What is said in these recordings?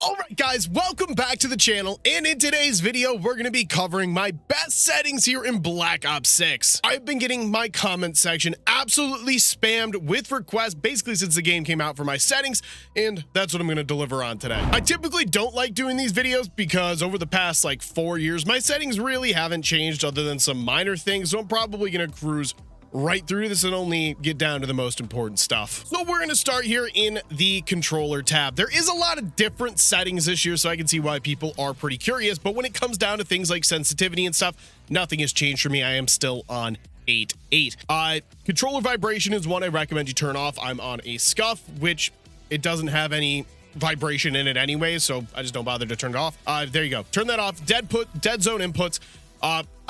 All right, guys, welcome back to the channel, and in today's video, we're going to be covering my best settings here in Black Ops 6. I've been getting my comment section absolutely spammed with requests, basically since the game came out, for my settings, and that's what I'm going to deliver on today. I typically don't like doing these videos because over the past, 4 years, my settings really haven't changed other than some minor things, so I'm probably going to cruise right through this and only get down to the most important stuff. So we're going to start here in the controller tab. There is a lot of different settings this year, so I can see why people are pretty curious, but when it comes down to things like sensitivity and stuff, nothing has changed for me. I am still on 8.8. Controller vibration is one I recommend you turn off. I'm on a scuff, which it doesn't have any vibration in it anyway, so I just don't bother to turn it off. There you go. Turn that off. Dead zone inputs.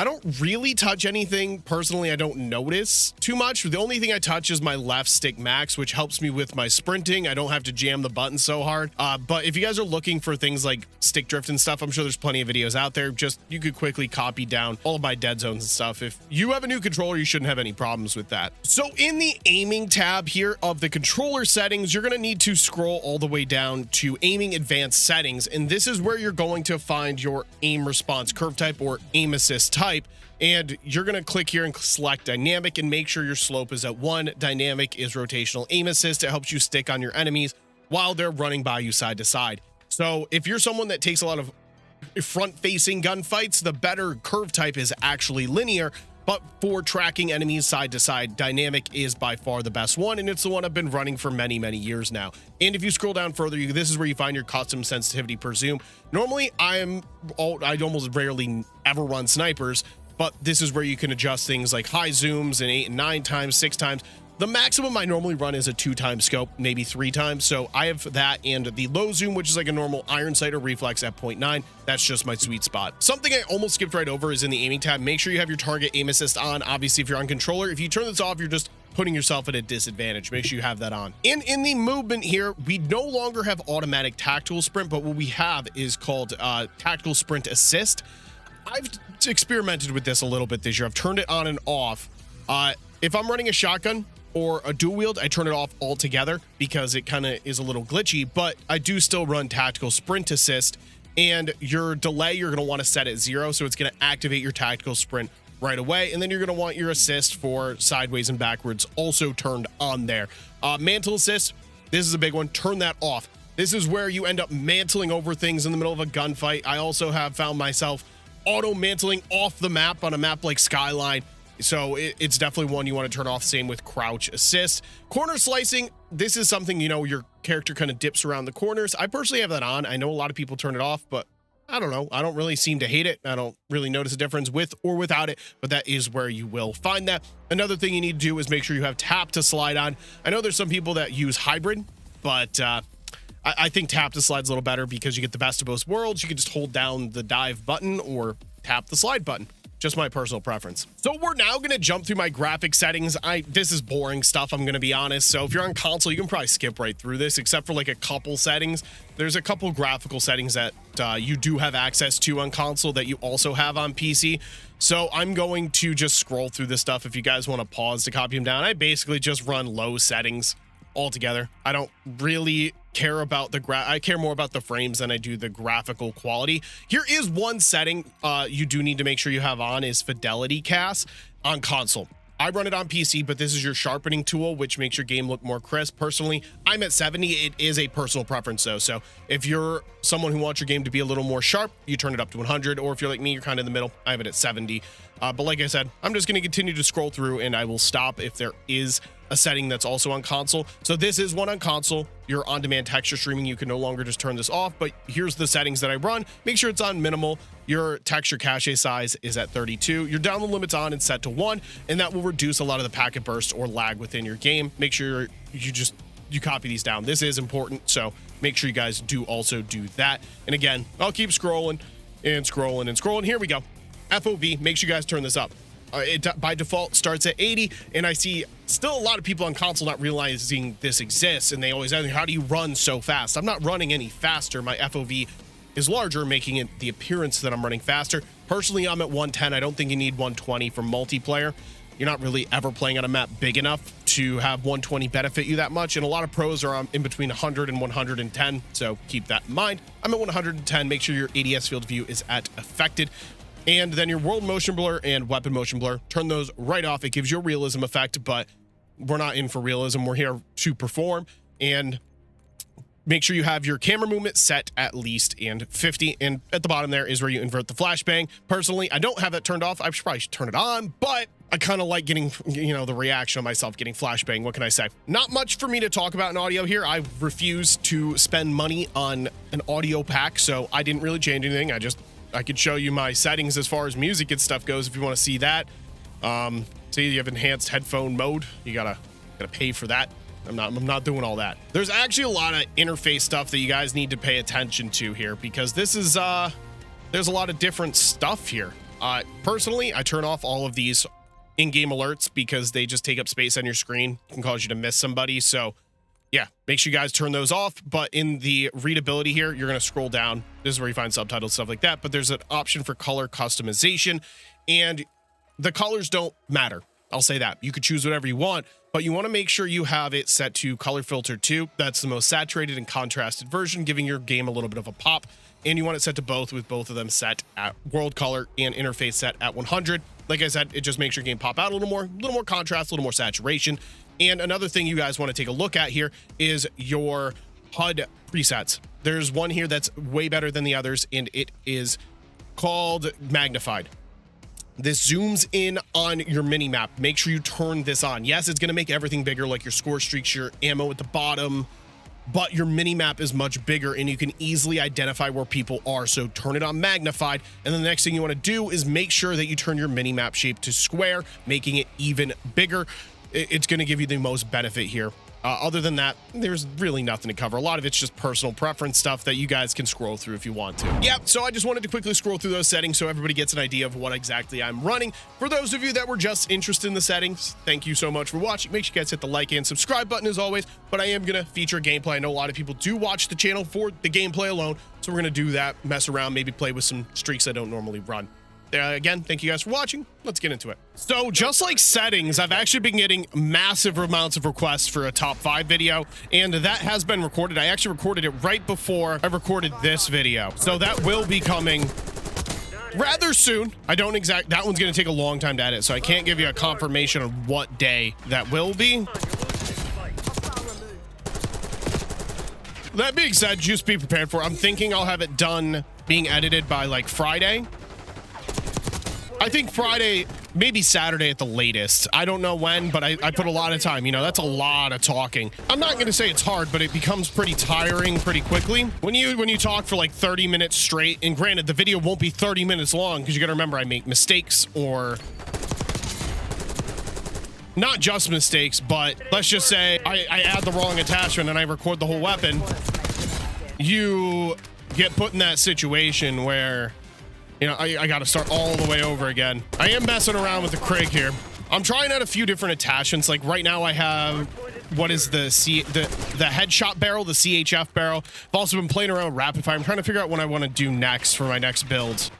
I don't really touch anything personally. I don't notice too much. The only thing I touch is my left stick max, which helps me with my sprinting. I don't have to jam the button so hard. But if you guys are looking for things like stick drift and stuff, I'm sure there's plenty of videos out there. Just you could quickly copy down all of my dead zones and stuff. If you have a new controller, you shouldn't have any problems with that. So in the aiming tab here of the controller settings, you're going to need to scroll all the way down to aiming advanced settings. And this is where you're going to find your aim response curve type or aim assist type. And you're going to click here and select dynamic and make sure your slope is at 1. Dynamic is rotational aim assist. It helps you stick on your enemies while they're running by you side to side. So if you're someone that takes a lot of front facing gunfights, the better curve type is actually linear. But for tracking enemies side to side, dynamic is by far the best one, and it's the one I've been running for many years now. And if you scroll down further, this is where you find your custom sensitivity per zoom. Normally, I almost rarely ever run snipers, but this is where you can adjust things like high zooms and 8 and 9 times, 6 times. The maximum I normally run is a 2-time scope, maybe 3 times. So I have that and the low zoom, which is like a normal iron sight or reflex at 0.9. That's just my sweet spot. Something I almost skipped right over is in the aiming tab. Make sure you have your target aim assist on. Obviously, if you're on controller, if you turn this off, you're just putting yourself at a disadvantage. Make sure you have that on. And in the movement here, we no longer have automatic tactical sprint, but what we have is called tactical sprint assist. I've experimented with this a little bit this year. I've turned it on and off. If I'm running a shotgun or a dual wield, I turn it off altogether because it kind of is a little glitchy, but I do still run tactical sprint assist, and your delay, you're going to want to set at 0. So it's going to activate your tactical sprint right away. And then you're going to want your assist for sideways and backwards also turned on there. Mantle assist, this is a big one. Turn that off. This is where you end up mantling over things in the middle of a gunfight. I also have found myself auto mantling off the map on a map like Skyline. So it's definitely one you want to turn off. Same with crouch assist. Corner slicing, this is something, your character kind of dips around the corners. I personally have that on. I know a lot of people turn it off, but I don't know. I don't really seem to hate it. I don't really notice a difference with or without it, but that is where you will find that. Another thing you need to do is make sure you have tap to slide on. I know there's some people that use hybrid, but I think tap to slide's a little better because you get the best of both worlds. You can just hold down the dive button or tap the slide button. Just my personal preference. So we're now going to jump through my graphic settings. This is boring stuff, I'm going to be honest. So if you're on console, you can probably skip right through this, except for like a couple settings. There's a couple graphical settings that you do have access to on console that you also have on PC. So I'm going to just scroll through this stuff. If you guys want to pause to copy them down, I basically just run low settings altogether. I don't really care about I care more about the frames than I do the graphical quality. Here is one setting you do need to make sure you have on is fidelity cast on console. I run it on PC, but this is your sharpening tool, which makes your game look more crisp. Personally, I'm at 70. It is a personal preference though. So if you're someone who wants your game to be a little more sharp, you turn it up to 100, or if you're like me, you're kind of in the middle. I have it at 70. But like I said, I'm just going to continue to scroll through and I will stop if there is a setting that's also on console. So this is one on console. Your on-demand texture streaming, you can no longer just turn this off, but here's the settings that I run. Make sure it's on minimal. Your texture cache size is at 32. Your download limit's on and set to 1, and that will reduce a lot of the packet burst or lag within your game. Make sure you copy these down. This is important, so make sure you guys do also do that. And again, I'll keep scrolling and scrolling and scrolling. Here we go. FOV, make sure you guys turn this up. It by default starts at 80, and I see still a lot of people on console not realizing this exists, and they always ask, how do you run so fast? I'm not running any faster. My FOV is larger, making it the appearance that I'm running faster. Personally, I'm at 110. I don't think you need 120 for multiplayer. you're not really ever playing on a map big enough to have 120 benefit you that much. And a lot of pros are in between 100 and 110. So keep that in mind. I'm at 110. Make sure your ADS field of view is at affected. And then your world motion blur and weapon motion blur, turn those right off. It gives you a realism effect, but we're not in for realism. We're here to perform. And make sure you have your camera movement set at least and 50. And at the bottom there is where you invert the flashbang. Personally, I don't have that turned off. I probably should turn it on, but I kind of like getting, you know, the reaction of myself getting flashbang. What can I say? Not much for me to talk about in audio here. I refuse to spend money on an audio pack, so I didn't really change anything. I could show you my settings as far as music and stuff goes if you want to see that. See, you have enhanced headphone mode. You gotta pay for that. I'm not doing all that. There's actually a lot of interface stuff that you guys need to pay attention to here, because this is there's a lot of different stuff here. Personally, I turn off all of these in-game alerts because they just take up space on your screen. It can cause you to miss somebody. So yeah, make sure you guys turn those off. But in the readability here, you're going to scroll down. This is where you find subtitles, stuff like that. But there's an option for color customization, and the colors don't matter. I'll say that. You could choose whatever you want, but you want to make sure you have it set to color filter 2. That's the most saturated and contrasted version, giving your game a little bit of a pop. And you want it set to both, with both of them set at world color and interface set at 100. Like I said, it just makes your game pop out a little more contrast, a little more saturation. And another thing you guys want to take a look at here is your HUD presets. There's one here that's way better than the others, and it is called magnified. This zooms in on your mini map. Make sure you turn this on. Yes, it's going to make everything bigger, like your score streaks, your ammo at the bottom, but your mini map is much bigger and you can easily identify where people are. So turn it on magnified. And then the next thing you want to do is make sure that you turn your mini map shape to square, making it even bigger. It's going to give you the most benefit here. Other than that, there's really nothing to cover. A lot of it's just personal preference stuff that you guys can scroll through if you want to. Yep, so I just wanted to quickly scroll through those settings so everybody gets an idea of what exactly I'm running. For those of you that were just interested in the settings, thank you so much for watching. Make sure you guys hit the like and subscribe button as always, but I am going to feature gameplay. I know a lot of people do watch the channel for the gameplay alone, so we're going to do that, mess around, maybe play with some streaks I don't normally run. Again, thank you guys for watching. Let's get into it. So just like settings, I've actually been getting massive amounts of requests for a top 5 video, and that has been recorded. I actually recorded it right before I recorded this video, so that will be coming rather soon. That one's going to take a long time to edit, so I can't give you a confirmation on what day that will be. That being said, just be prepared for it. I'm thinking I'll have it done being edited by like Friday. I think Friday, maybe Saturday at the latest. I don't know when, but I put a lot of time. You know, that's a lot of talking. I'm not going to say it's hard, but it becomes pretty tiring pretty quickly. When you talk for like 30 minutes straight, and granted, the video won't be 30 minutes long because you got to remember I make mistakes, or not just mistakes, but let's just say I add the wrong attachment and I record the whole weapon. You get put in that situation where, you know, I got to start all the way over again. I am messing around with the Krig here. I'm trying out a few different attachments. Like right now I have, what is the headshot barrel, the CHF barrel. I've also been playing around with rapid fire. I'm trying to figure out what I want to do next for my next builds.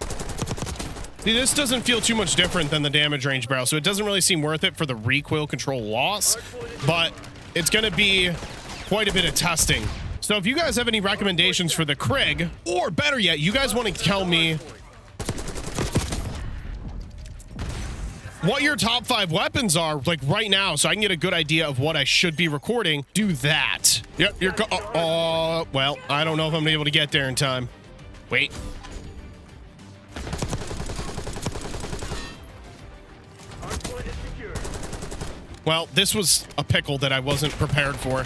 See, this doesn't feel too much different than the damage range barrel, so it doesn't really seem worth it for the recoil control loss, but it's going to be quite a bit of testing. So if you guys have any recommendations for the Krig, or better yet, you guys want to tell me what your top 5 weapons are, like right now, so I can get a good idea of what I should be recording, do that. Yep, well, I don't know if I'm gonna be able to get there in time. Wait. Well, this was a pickle that I wasn't prepared for.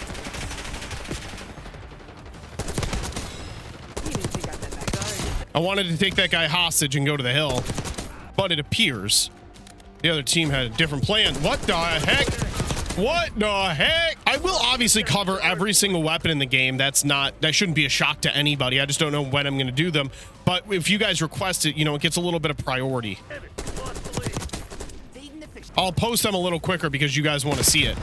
I wanted to take that guy hostage and go to the hill, but it appears the other team had a different plan. What the heck? What the heck? I will obviously cover every single weapon in the game. That shouldn't be a shock to anybody. I just don't know when I'm going to do them. But if you guys request it, you know, it gets a little bit of priority. I'll post them a little quicker because you guys want to see it.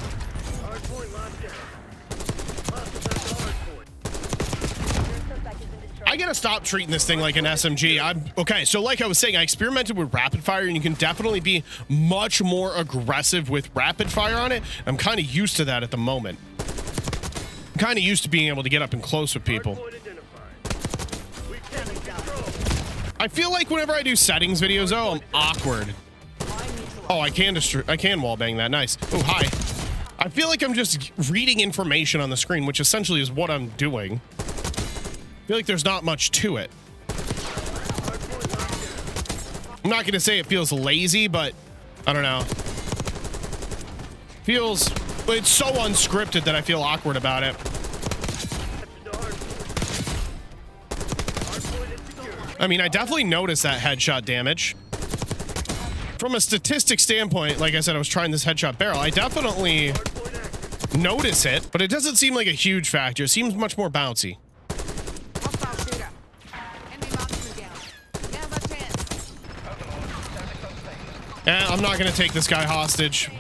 I gotta stop treating this thing like an SMG. Okay, so like I was saying, I experimented with rapid fire, and you can definitely be much more aggressive with rapid fire on it. I'm kind of used to that at the moment. I'm kind of used to being able to get up and close with people. I feel like whenever I do settings videos, oh, I'm awkward. Oh, I can wallbang that. Nice. Oh, hi. I feel like I'm just reading information on the screen, which essentially is what I'm doing. I feel like there's not much to it. I'm not going to say it feels lazy, but I don't know. It's so unscripted that I feel awkward about it. I mean, I definitely noticed that headshot damage. From a statistic standpoint, like I said, I was trying this headshot barrel. I definitely notice it, but it doesn't seem like a huge factor. It seems much more bouncy. I'm not going to take this guy hostage.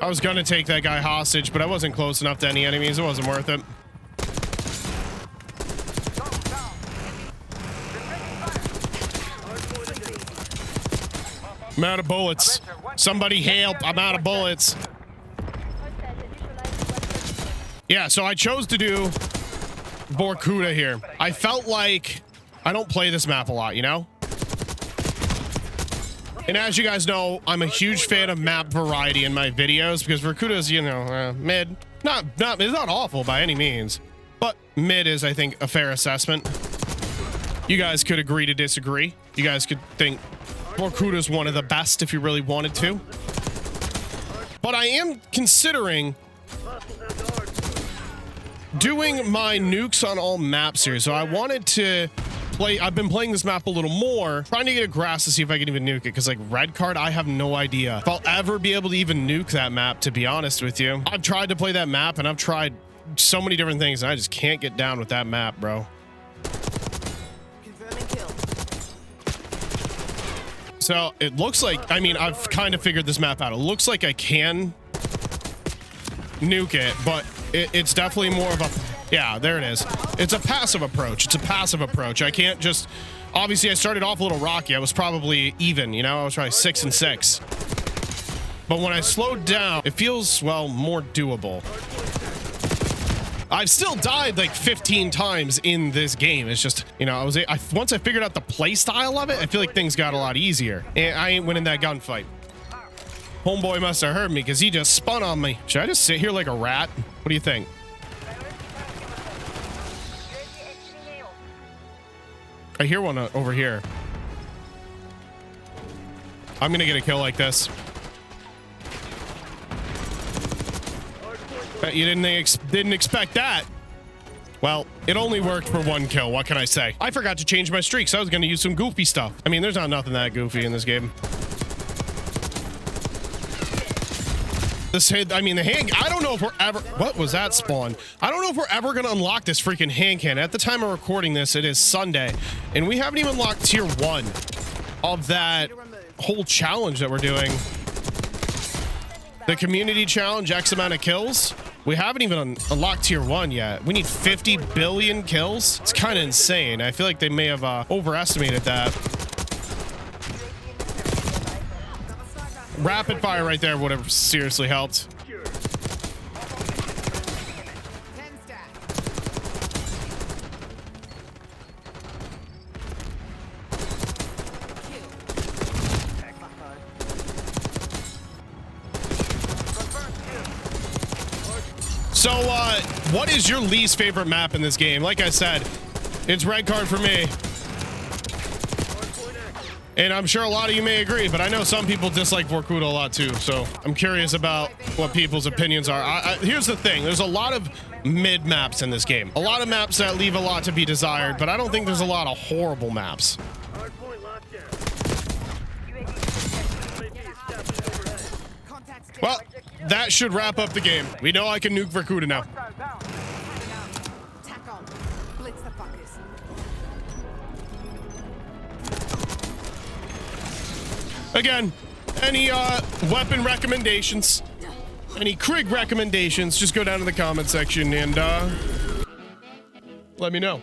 I was going to take that guy hostage, but I wasn't close enough to any enemies. It wasn't worth it. I'm out of bullets. Somebody help. I'm out of bullets. Yeah, so I chose to do Vorkuta here. I felt like I don't play this map a lot, you know? And as you guys know, I'm a huge fan of map variety in my videos because Vorkuta's, you know, mid. It's not awful by any means, but mid is, I think, a fair assessment. You guys could agree to disagree. You guys could think Vorkuta's one of the best if you really wanted to. But I am considering doing my nukes on all map series. So I wanted to play, I've been playing this map a little more, trying to get a grasp to see if I can even nuke it. Because like red card, I have no idea if I'll ever be able to even nuke that map, to be honest with you. I've tried to play that map and I've tried so many different things and I just can't get down with that map, bro. So it looks like, I mean, I've kind of figured this map out. It looks like I can nuke it, but it's definitely more of a, yeah, there it is. It's a passive approach. It's a passive approach. I can't just, obviously I started off a little rocky. I was probably even, you know, I was probably 6 and 6. But when I slowed down, it feels, well, more doable. I've still died like 15 times in this game. It's just, you know, once I figured out the play style of it, I feel like things got a lot easier. And I ain't winning that gunfight. Homeboy must have heard me because he just spun on me. Should I just sit here like a rat? What do you think? I hear one over here. I'm gonna get a kill like this. Bet you didn't expect that. Well, it only worked for 1 kill. What can I say? I forgot to change my streaks. I was going to use some goofy stuff. I mean, there's not nothing that goofy in this game. I mean, the hand, I don't know if we're ever, what was that spawn? I don't know if we're ever going to unlock this freaking hand cannon. At the time of recording this, it is Sunday, and we haven't even locked tier 1 of that whole challenge that we're doing. The community challenge, X amount of kills. We haven't even unlocked tier 1 yet. We need 50 billion kills. It's kind of insane. I feel like they may have overestimated that. Rapid fire right there would have seriously helped. So, what is your least favorite map in this game? Like I said, it's red card for me. And I'm sure a lot of you may agree, but I know some people dislike Vorkuta a lot too. So I'm curious about what people's opinions are. Here's the thing. There's a lot of mid maps in this game. A lot of maps that leave a lot to be desired, but I don't think there's a lot of horrible maps. Well, that should wrap up the game. We know I can nuke Vorkuta now. Again, any weapon recommendations, any Krieg recommendations, just go down to the comment section and Let me know.